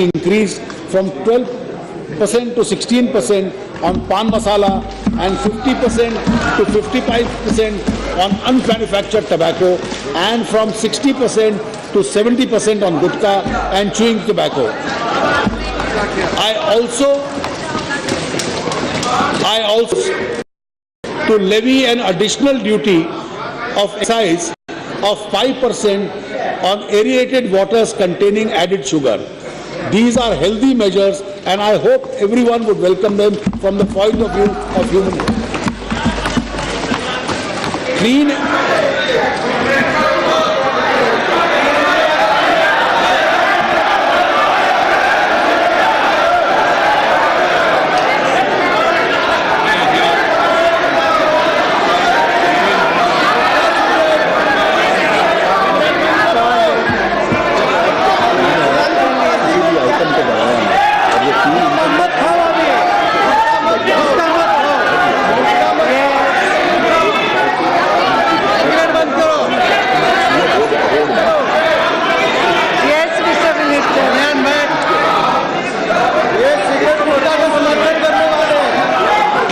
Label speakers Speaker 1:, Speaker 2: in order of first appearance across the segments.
Speaker 1: increased from 12% to 16% on pan masala and 50% to 55% on unmanufactured tobacco, and from 60% to 70% on gutka and chewing tobacco. I also to levy an additional duty of excise of 5% on aerated waters containing added sugar. These are healthy measures, and I hope everyone would welcome them from the point of view of human health.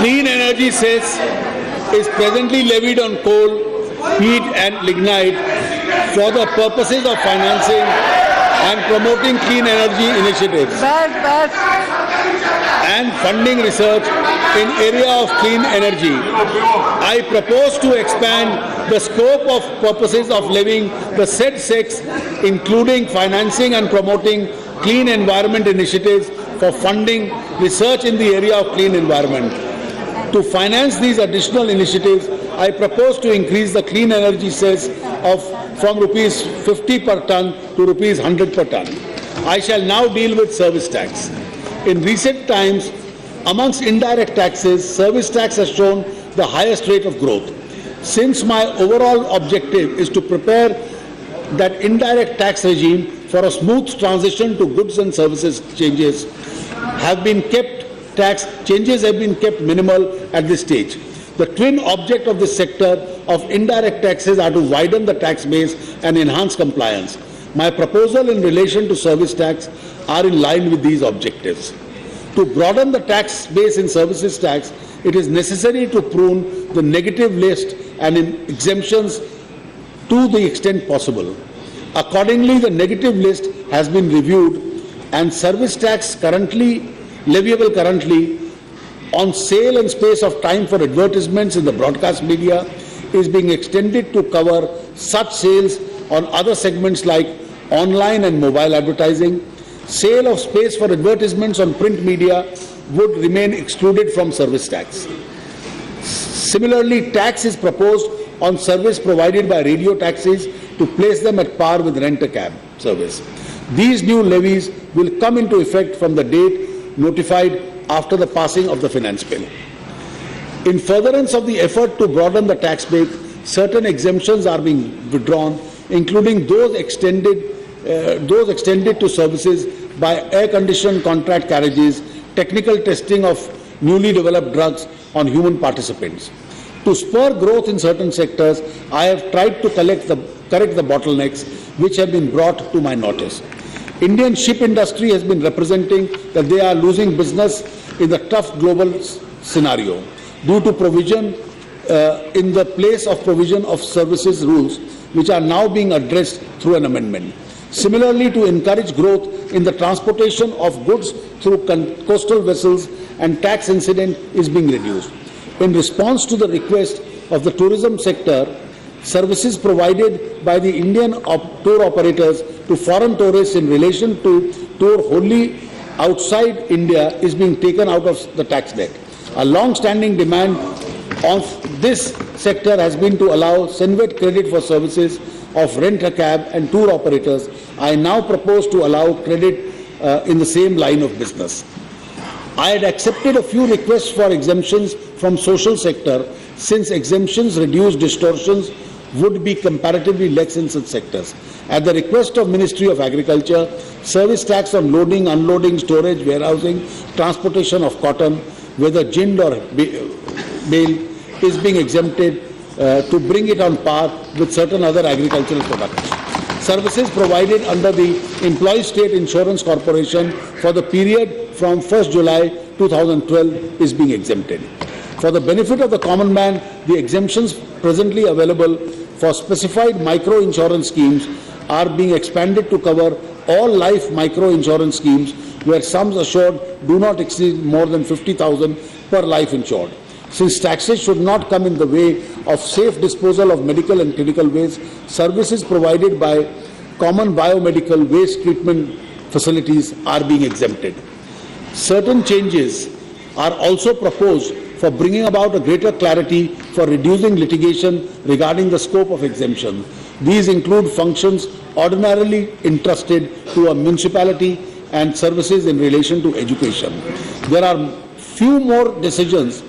Speaker 1: Clean energy cess is presently levied on coal, peat and lignite for the purposes of financing and promoting clean energy initiatives and funding research in area of clean energy. I propose to expand the scope of purposes of levying the said cess, including financing and promoting clean environment initiatives for funding research in the area of clean environment. To finance these additional initiatives, I propose to increase the clean energy cess from rupees 50 per ton to rupees 100 per ton. I shall now deal with service tax. In recent times, amongst indirect taxes, service tax has shown the highest rate of growth. Since my overall objective is to prepare that indirect tax regime for a smooth transition to goods and services, changes have been kept minimal at this stage. The twin object of this sector of indirect taxes are to widen the tax base and enhance compliance. My proposal in relation to service tax are in line with these objectives. To broaden the tax base in services tax, it is necessary to prune the negative list and in exemptions to the extent possible. Accordingly, the negative list has been reviewed, and service tax leviable currently on sale and space of time for advertisements in the broadcast media is being extended to cover such sales on other segments like online and mobile advertising. Sale of space for advertisements on print media would remain excluded from service tax. Similarly, tax is proposed on service provided by radio taxis to place them at par with rent-a-cab service. These new levies will come into effect from the date notified after the passing of the finance bill. In furtherance of the effort to broaden the tax base, certain exemptions are being withdrawn, including those extended to services by air-conditioned contract carriages, technical testing of newly developed drugs on human participants. To spur growth in certain sectors, I have tried to correct the bottlenecks which have been brought to my notice. Indian ship industry has been representing that they are losing business in the tough global scenario due to provision in the place of provision of services rules, which are now being addressed through an amendment. Similarly, to encourage growth in the transportation of goods through coastal vessels, and tax incident is being reduced. In response to the request of the tourism sector, services provided by the Indian tour operators to foreign tourists in relation to tour wholly outside India is being taken out of the tax deck. A long-standing demand of this sector has been to allow Senvet credit for services of rent-a-cab and tour operators. I now propose to allow credit in the same line of business. I had accepted a few requests for exemptions from social sector, since exemptions reduce distortions would be comparatively less in such sectors. At the request of Ministry of Agriculture, service tax on loading, unloading, storage, warehousing, transportation of cotton, whether gind or bale, is being exempted to bring it on par with certain other agricultural products. services provided under the Employee State Insurance Corporation for the period from 1st July 2012 is being exempted. For the benefit of the common man, the exemptions presently available for specified micro insurance schemes are being expanded to cover all life micro insurance schemes where sums assured do not exceed more than 50,000 per life insured. Since taxes should not come in the way of safe disposal of medical and clinical waste, services provided by common biomedical waste treatment facilities are being exempted. Certain changes are also proposed for bringing about a greater clarity for reducing litigation regarding the scope of exemption. These include functions ordinarily entrusted to a municipality and services in relation to education. There are few more decisions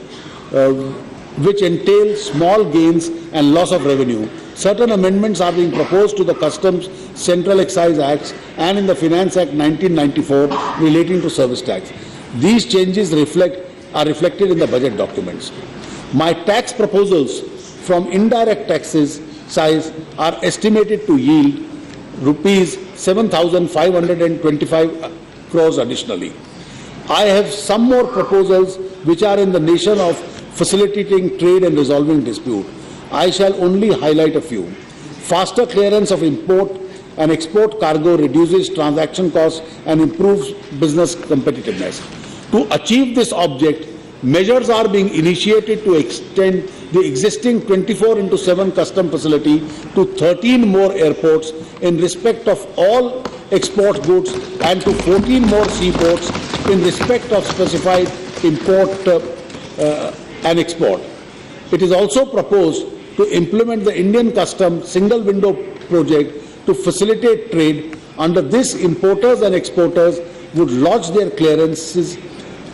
Speaker 1: which entail small gains and loss of revenue. Certain amendments are being proposed to the Customs Central Excise Acts and in the Finance Act 1994 relating to service tax. These changes are reflected in the budget documents. My tax proposals from indirect taxes size are estimated to yield rupees 7,525 crores additionally. I have some more proposals which are in the nation of facilitating trade and resolving dispute. I shall only highlight a few. Faster clearance of import and export cargo reduces transaction costs and improves business competitiveness. To achieve this object, measures are being initiated to extend the existing 24/7 custom facility to 13 more airports in respect of all export goods and to 14 more seaports in respect of specified import and export. It is also proposed to implement the Indian Customs Single Window project to facilitate trade. Under this, importers and exporters would lodge their clearances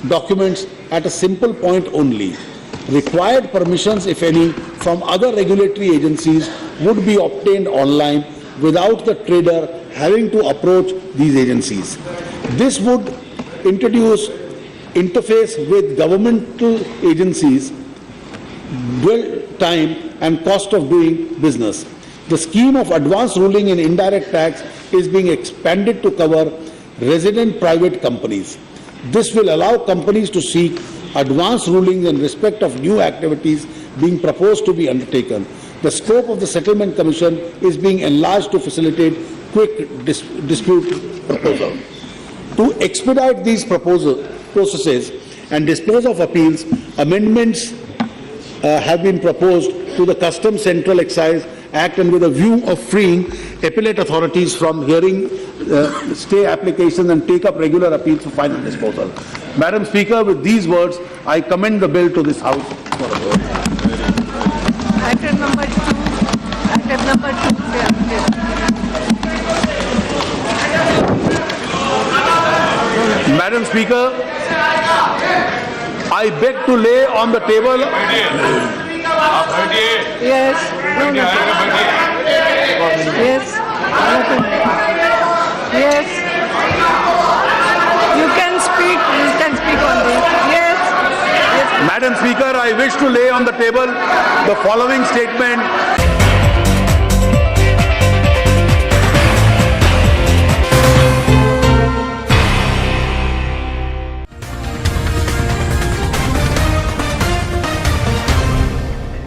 Speaker 1: documents at a simple point only. Required permissions, if any, from other regulatory agencies would be obtained online without the trader having to approach these agencies. This would introduce interface with governmental agencies, dwell time and cost of doing business. The scheme of advance ruling in indirect tax is being expanded to cover resident private companies. This will allow companies to seek advance rulings in respect of new activities being proposed to be undertaken. The scope of the Settlement Commission is being enlarged to facilitate quick dispute proposal. To expedite these processes and dispose of appeals, amendments have been proposed to the Customs Central Excise Act and with a view of freeing appellate authorities from hearing stay applications and take up regular appeals for final disposal. Madam Speaker, with these words, I commend the bill to this House for a vote.
Speaker 2: Item number 2. Item number 2.
Speaker 1: Madam Speaker, I beg to lay on the table.
Speaker 2: Yes. No, no. Yes. Yes. You can speak. You can speak on this. Yes. Yes.
Speaker 1: Madam Speaker, I wish to lay on the table the following statement